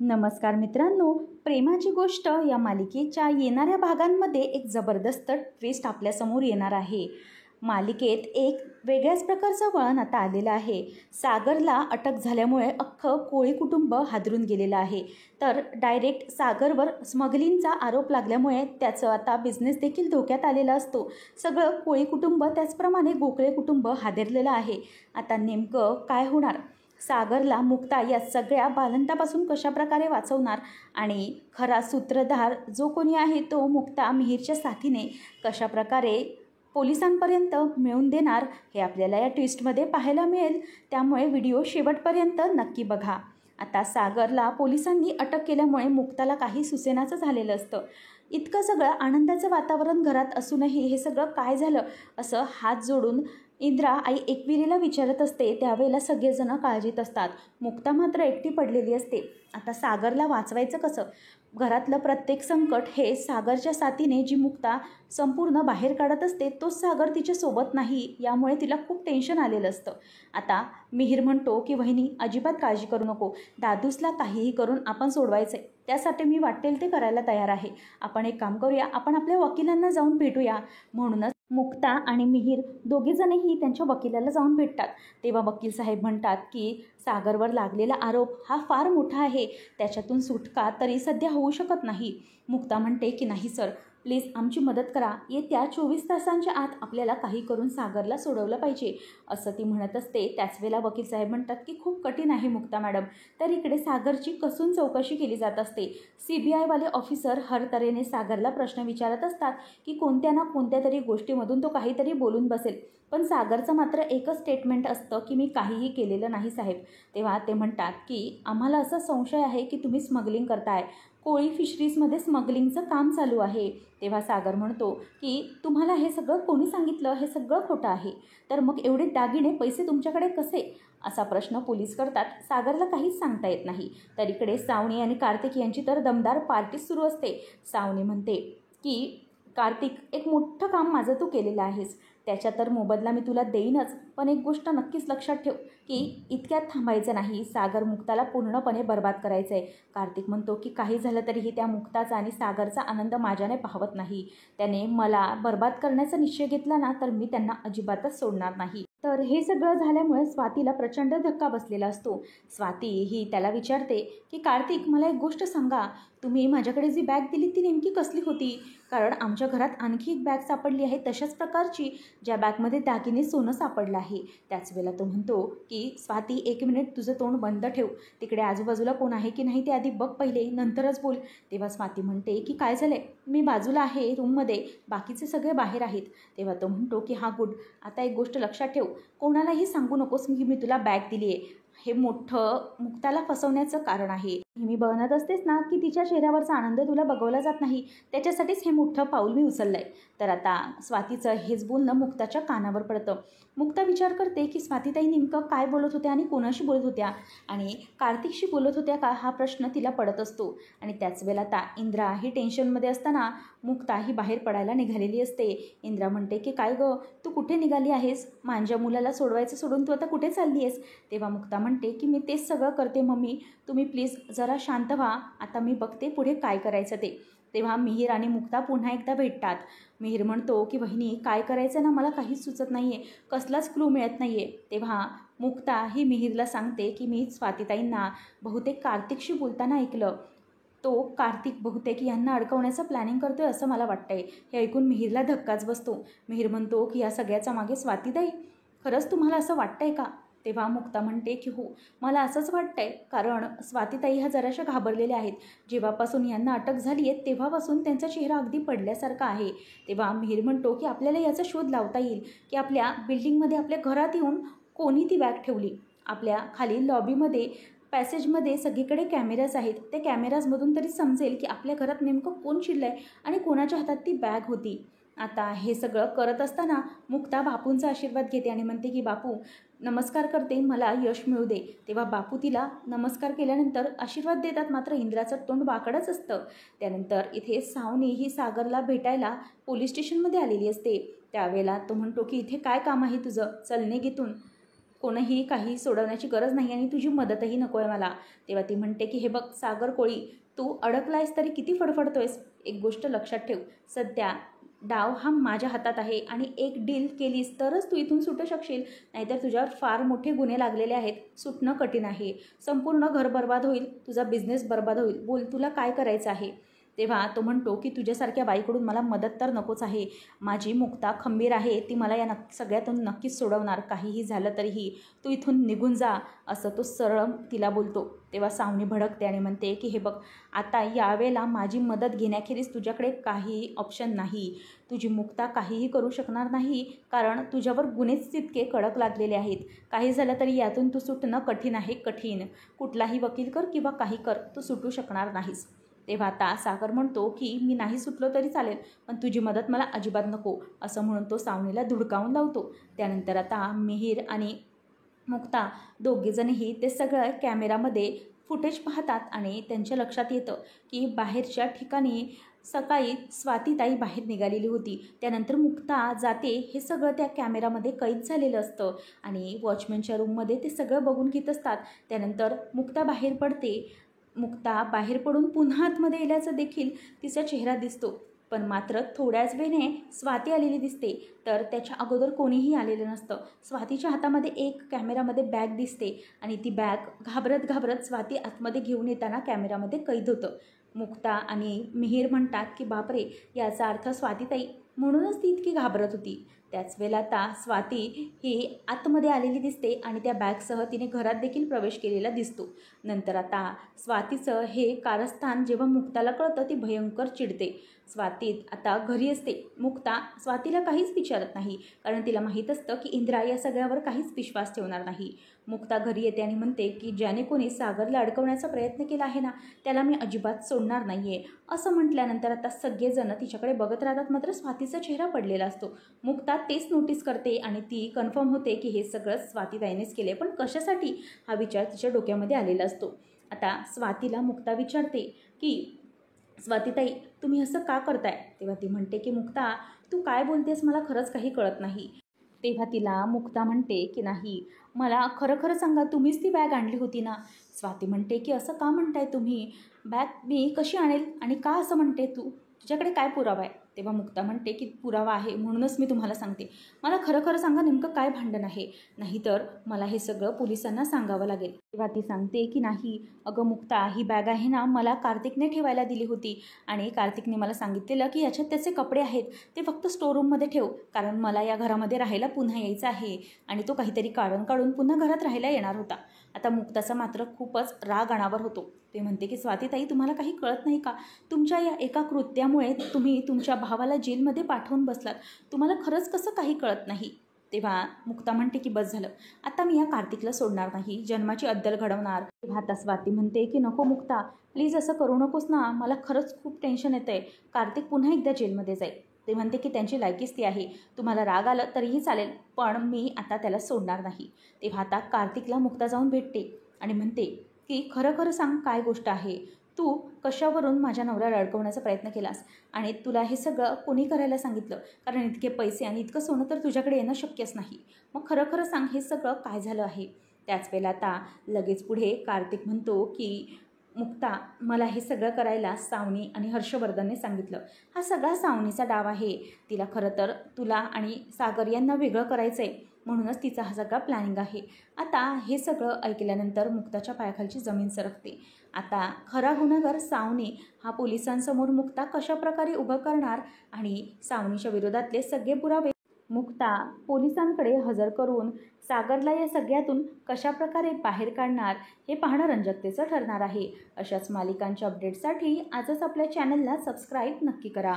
नमस्कार मित्रांनो, प्रेमाची गोष्ट या मालिकेच्या येणाऱ्या भागांमध्ये एक जबरदस्त ट्विस्ट आपल्यासमोर येणार आहे. मालिकेत एक वेगळ्याच प्रकारचं वळण आता आलेलं आहे. सागरला अटक झाल्यामुळे अख्खं कोळी कुटुंब हादरून गेलेलं आहे. तर डायरेक्ट सागरवर स्मगलिंगचा आरोप लागल्यामुळे त्याचं आता बिझनेस देखील धोक्यात आलेला असतो. सगळं कोळी कुटुंब त्याचप्रमाणे गोखले कुटुंब हादरलेलं आहे. आता नेमकं काय होणार? सागरला मुक्ता या सगळ्या बालंतापासून कशाप्रकारे वाचवणार आणि खरा सूत्रधार जो कोणी आहे तो मुक्ता मिहीरच्या साथीने कशाप्रकारे पोलिसांपर्यंत मिळवून देणार हे आपल्याला या ट्विस्टमध्ये पाहायला मिळेल. त्यामुळे व्हिडिओ शेवटपर्यंत नक्की बघा. आता सागरला पोलिसांनी अटक केल्यामुळे मुक्ताला काही सुसेनाचं झालेलं असतं. इतकं सगळं आनंदाचं वातावरण घरात असूनही हे सगळं काय झालं असं हात जोडून इंद्रा आई एकविरीला विचारत असते. त्यावेळेला सगळेजण काळजीत असतात. मुक्ता मात्र एकटी पडलेली असते. आता सागरला वाचवायचं कसं? घरातलं प्रत्येक संकट हे सागरच्या साथीने जी मुक्ता संपूर्ण बाहेर काढत असते तोच सागर तिच्यासोबत नाही, यामुळे तिला खूप टेन्शन आलेलं असतं. आता मिहीर म्हणतो की वहिनी अजिबात काळजी करू नको, दादूसला काहीही करून आपण सोडवायचं आहे. त्यासाठी मी वाटेल ते करायला तयार आहे. आपण एक काम करूया, आपण आपल्या वकिलांना जाऊन भेटूया. म्हणूनच मुक्ता आणि मिहीर दोघेजणही त्यांच्या वकिलाला जाऊन भेटतात. तेव्हा वकील साहेब म्हणतात की सागरवर लागलेला आरोप हा फार मोठा आहे, त्याच्यातून सुटका तरी सध्या होऊ शकत नाही. मुक्ता म्हणते की नाही सर, प्लीज आमची मदत करा. येत्या 24 तासांच्या आत आपल्याला काही करून सागरला सोडवलं पाहिजे असं ती म्हणत असते. त्याच वेळेला वकील साहेब म्हणतात की खूप कठीण आहे मुक्ता मॅडम. तर इकडे सागरची कसून चौकशी केली जात असते. CBI वाले ऑफिसर हर तऱ्हेने सागरला प्रश्न विचारत असतात की कोणत्या ना कोणत्या तरी गोष्टीमधून तो काहीतरी बोलून बसेल. पण सागरचं मात्र एकच स्टेटमेंट असतं की मी काहीही केलेलं नाही साहेब. तेव्हा ते म्हणतात की आम्हाला असा संशय आहे की तुम्ही स्मगलिंग करताय, कोळी फिशरीजमध्ये स्मगलिंगचं काम चालू आहे. तेव्हा सागर म्हणतो की तुम्हाला हे सगळं कोणी सांगितलं? हे सगळं खोटं आहे. तर मग एवढे दागिने पैसे तुमच्याकडे कसे? असा प्रश्न पोलीस करतात. सागरला काहीच सांगता येत नाही. तर इकडे सावनी आणि कार्तिक यांची तर दमदार पार्टी सुरू असते. सावनी म्हणते की कार्तिक, एक मोठं काम माझं तू केलेलं आहेस, त्याच्या तर मोबदला मी तुला देईनच. पण एक गोष्ट नक्कीच लक्षात ठेव की इतक्यात थांबायचं नाही. सागर मुक्ताला पूर्णपणे बर्बाद करायचं आहे. कार्तिक म्हणतो की काही झालं तरीही त्या मुक्ताचा आणि सागरचा आनंद माझ्याने पाहवत नाही. त्याने मला बर्बाद करण्याचा निश्चय घेतला ना तर मी त्यांना अजिबातच सोडणार नाही. तर हे सगळं झाल्यामुळे स्वातीला प्रचंड धक्का बसलेला असतो. स्वाती ही त्याला विचारते की कार्तिक, मला एक गोष्ट सांगा, तुम्ही माझ्याकडे जी बॅग दिली ती नेमकी कसली होती? कारण आमच्या घरात आणखी एक बॅग सापडली आहे तशाच प्रकारची, ज्या बॅगमध्ये दागिने सोनं सापडलं आहे. त्याच वेळेला तो म्हणतो की स्वाती, 1 मिनिट तुझं तोंड बंद ठेव. तिकडे आजूबाजूला कोण आहे की नाही ते आधी बघ पहिले, नंतरच बोल. तेव्हा स्वाती म्हणते की काय झालं आहे? मी बाजूला आहे रूममध्ये, बाकीचे सगळे बाहेर आहेत. तेव्हा तो म्हणतो की हां गुड. आता एक गोष्ट लक्षात ठेव, कोणालाही सांगू नकोस की मी तुला बॅग दिली आहे. हे मोठं मुक्ताला फसवण्याचं कारण आहे. मी बघत असतेस ना की तिच्या चेहऱ्यावरचा आनंद तुला बघवला जात नाही, त्याच्यासाठीच हे मोठं पाऊल मी उचललं आहे. तर आता स्वातीचं हेच बोलणं मुक्ताच्या कानावर पडतं. मुक्ता विचार करते की स्वातीताई नेमकं काय बोलत होत्या आणि कोणाशी बोलत होत्या आणि कार्तिकशी बोलत होत्या का, हा प्रश्न तिला पडत असतो. आणि त्याच वेळेला आता इंद्रा ही टेन्शनमध्ये असताना मुक्ता ही बाहेर पडायला निघालेली असते. इंद्रा म्हणते की काय गं, तू कुठे निघाली आहेस? माझ्या मुलाला सोडवायचं सोडून तू आता कुठे चालली आहेस? तेव्हा मुक्ता म्हणते की मी तेच सगळं करते मम्मी, तुम्ही प्लीज जरा शांत व्हा. आता मी बघते पुढे काय करायचं ते. तेव्हा मिहीर आणि मुक्ता पुन्हा एकदा भेटतात. मिहीर म्हणतो की वहिनी, काय करायचं ना मला काहीच सुचत नाही आहे, कसलाच क्लू मिळत नाही आहे. तेव्हा मुक्ता ही मिहीरला सांगते की मी स्वातीताईंना बहुतेक कार्तिकशी बोलताना ऐकलं. तो कार्तिक बहुतेक यांना अडकवण्याचं प्लॅनिंग करतोय असं मला वाटतंय. हे ऐकून मिहीरला धक्काच बसतो. मिहीर म्हणतो की या सगळ्याचा मागे स्वातीताई, खरंच तुम्हाला असं वाटतंय का? तेव्हा मुक्ता म्हणते की हो, मला असंच वाटतंय. कारण स्वातीताई ह्या जराशा घाबरलेल्या आहेत. जेव्हापासून यांना अटक झाली आहे तेव्हापासून त्यांचा चेहरा अगदी पडल्यासारखा आहे. तेव्हा मिहीर म्हणतो की आपल्याला याचा शोध लावता येईल की आपल्या बिल्डिंगमध्ये, आपल्या घरात येऊन कोणी ती बॅग ठेवली. आपल्या खाली लॉबीमध्ये, पॅसेजमध्ये सगळीकडे कॅमेराज आहेत. त्या कॅमेराजमधून तरी समजेल की आपल्या घरात नेमकं कोण शिरलं आहे आणि कोणाच्या हातात ती बॅग होती. आता हे सगळं करत असताना मुक्ता बापूंचा आशीर्वाद घेते आणि म्हणते की बापू, नमस्कार करते, मला यश मिळू दे. तेव्हा बापू तिला नमस्कार केल्यानंतर आशीर्वाद देतात. मात्र इंद्राचं तोंड वाकडच असतं. त्यानंतर इथे सावनी ही सागरला भेटायला पोलीस स्टेशनमध्ये आलेली असते. त्यावेळेला तो म्हणतो की इथे काय काम आहे तुझं, चल निघ इथून. कोणीही काही सोडवण्याची गरज नाही आणि तुझी मदतही नको आहे मला. तेव्हा ती म्हणते की हे बघ सागर कोळी, तू अडकलायस तरी किती फडफडतोयस. एक गोष्ट लक्षात ठेव, सध्या डाव हा माझ्या हातात आहे आणि एक डील केलीस तरच तू इथून सुटू शकशील, नाहीतर तुझ्यावर फार मोठे गुन्हे लागलेले आहेत. सुटणं कठीण आहे. संपूर्ण घर बर्बाद होईल, तुझा बिझनेस बर्बाद होईल. बोल तुला काय करायचं आहे. तेव्हा तो म्हणतो की तुझ्यासारख्या बाईकडून मला मदत तर नकोच आहे. माझी मुक्ता खंबीर आहे, ती मला या सगळ्यातून नक्कीच सोडवणार. काहीही झालं तरीही तू इथून निघून जा, असं तो सरळ तिला बोलतो. तेव्हा सावनी भडकते आणि म्हणते की हे बघ, आता यावेळेला माझी मदत घेण्याखेरीज तुझ्याकडे काहीही ऑप्शन नाही. तुझी मुक्ता काहीही करू शकणार नाही, कारण तुझ्यावर गुन्हेच तितके कडक लागलेले आहेत. काही झालं तरी यातून तू सुटणं कठीण आहे, कठीण. कुठलाही वकील कर किंवा काही कर, तू सुटू शकणार नाहीस. तेव्हा आता सागर म्हणतो की मी नाही सुटलो तरी चालेल, पण तुझी मदत मला अजिबात नको, असं म्हणून तो सावनीला धुडकावून लावतो. त्यानंतर आता मिहीर आणि मुक्ता दोघेजणही ते सगळं कॅमेरामध्ये फुटेज पाहतात आणि त्यांच्या लक्षात येतं की बाहेरच्या ठिकाणी सकाळी स्वातीताई बाहेर निघालेली होती. त्यानंतर मुक्ता जाते, हे सगळं त्या कॅमेरामध्ये कैद झालेलं असतं आणि वॉचमॅनच्या रूममध्ये ते सगळं बघून घेत असतात. त्यानंतर मुक्ता बाहेर पडते. मुक्ता बाहेर पडून पुन्हा आतमध्ये येण्याचा देखील तिचा चेहरा दिसतो, पण मात्र थोड्याच वेळाने स्वाती आलेली दिसते. तर त्याच्या अगोदर कोणीही आलेलं नसतं. स्वातीच्या हातामध्ये एक कॅमेरामध्ये बॅग दिसते आणि ती बॅग घाबरत घाबरत स्वाती आतमध्ये घेऊन येताना कॅमेरामध्ये कैद होतं. मुक्ता आणि मिहीर म्हणतात की बापरे, याचा अर्थ स्वातीताई, म्हणूनच ती इतकी घाबरत होती. त्याच वेळेला आता स्वाती ही आतमध्ये आलेली दिसते आणि त्या बॅगसह तिने घरात देखील प्रवेश केलेला दिसतो. नंतर आता स्वातीचं हे कारस्थान जेव्हा मुक्ताला कळतं, ती भयंकर चिडते. स्वाती आता घरी असते. मुक्ता स्वातीला काहीच विचारत नाही, कारण तिला माहीत असतं की इंद्रा या सगळ्यावर काहीच विश्वास ठेवणार नाही. मुक्ता घरी येते आणि म्हणते की ज्याने कोणी सागरला अडकवण्याचा प्रयत्न केला आहे ना, त्याला मी अजिबात सोडणार नाही आहे. असं म्हटल्यानंतर आता सगळेजण तिच्याकडे बघत राहतात, मात्र स्वातीचा चेहरा पडलेला असतो. मुक्ता तेच नोटीस करते आणि ती कन्फर्म होते की हे सगळं स्वातीताईनेच केले, पण कशासाठी हा विचार तिच्या डोक्यामध्ये आलेला असतो. आता स्वातीला मुक्ता विचारते की स्वातीताई, तुम्ही असं का करताय. तेव्हा ती म्हणते की मुक्ता, तू काय बोलतेस मला खरंच काही कळत नाही. तेव्हा तिला मुक्ता म्हणते की नाही, मला खरं खरं सांगा, तुम्हीच ती बॅग आणली होती ना. स्वाती म्हणते की असं का म्हणताय तुम्ही, बॅग मी कशी आणेल आणि का असं म्हणते तू, तुझ्याकडे काय पुरावा आहे. तेव्हा मुक्ता म्हणते की पुरावा आहे, म्हणूनच मी तुम्हाला सांगते. मला खरं खरं सांगा, नेमकं काय भांडण आहे, नाहीतर मला हे सगळं पोलिसांना सांगावं लागेल. तेव्हा ती सांगते की नाही अगं मुक्ता, ही बॅग आहे ना, मला कार्तिकने ठेवायला दिली होती आणि कार्तिकने मला सांगितलेलं की याच्यात त्याचे कपडे आहेत, ते फक्त स्टोरूममध्ये ठेव, कारण मला या घरामध्ये राहायला पुन्हा यायचं आहे. आणि तो काहीतरी कारण काढून पुन्हा घरात राहायला येणार होता. आता मुक्ताचा मात्र खूपच राग अनावर होतो. ते म्हणते की स्वातीताई, तुम्हाला काही कळत नाही का, तुमच्या या एका कृत्यामुळे तुम्ही तुमच्या भावाला जेलमध्ये पाठवून बसलात. तुम्हाला खरंच कसं काही कळत नाही. तेव्हा मुक्ता म्हणते की बस झालं, आता मी या कार्तिकला सोडणार नाही, जन्माची अद्दल घडवणार. तेव्हा आता स्वाती म्हणते की नको मुक्ता, प्लीज असं करू नकोस ना, मला खरंच खूप टेन्शन येतं आहे. कार्तिक पुन्हा एकदा जेलमध्ये जाईल. ते म्हणते की त्यांची लायकीच ती आहे, तुम्हाला राग आलं तरीही चालेल, पण मी आता त्याला सोडणार नाही. तेव्हा आता कार्तिकला मुक्ता जाऊन भेटते आणि म्हणते की खरं खरं सांग, काय गोष्ट आहे, तू कशावरून माझ्या नवऱ्याला अडकवण्याचा प्रयत्न केलास आणि तुला हे सगळं कोणी करायला सांगितलं, कारण इतके पैसे आणि इतकं सोनं तर तुझ्याकडे येणं शक्यच नाही. मग खरं खरं सांग, हे सगळं काय झालं आहे. त्याच वेळेला आता लगेच पुढे कार्तिक म्हणतो की मुक्ता, मला हे सगळं करायला सावनी आणि हर्षवर्धनने सांगितलं. हा सगळा सावनीचा डाव आहे. तिला खरं तर तुला आणि सागर यांना वेगळं करायचं आहे, म्हणूनच तिचा हा सगळा प्लॅनिंग आहे. आता हे सगळं ऐकल्यानंतर मुक्ताच्या पायाखालची जमीन सरकते. आता खरा गुन्हेगार सावनी हा पोलिसांसमोर मुक्ता कशाप्रकारे उभं करणार आणि सावनीच्या विरोधातले सगळे पुरावे मुक्ता पोलिसांकडे हजर करून सागरला या सगळ्यातून कशाप्रकारे बाहेर काढणार, हे पाहणं रंजकतेचं ठरणार आहे. अशाच मालिकांच्या अपडेटसाठी आजच आपल्या चॅनलला सबस्क्राईब नक्की करा.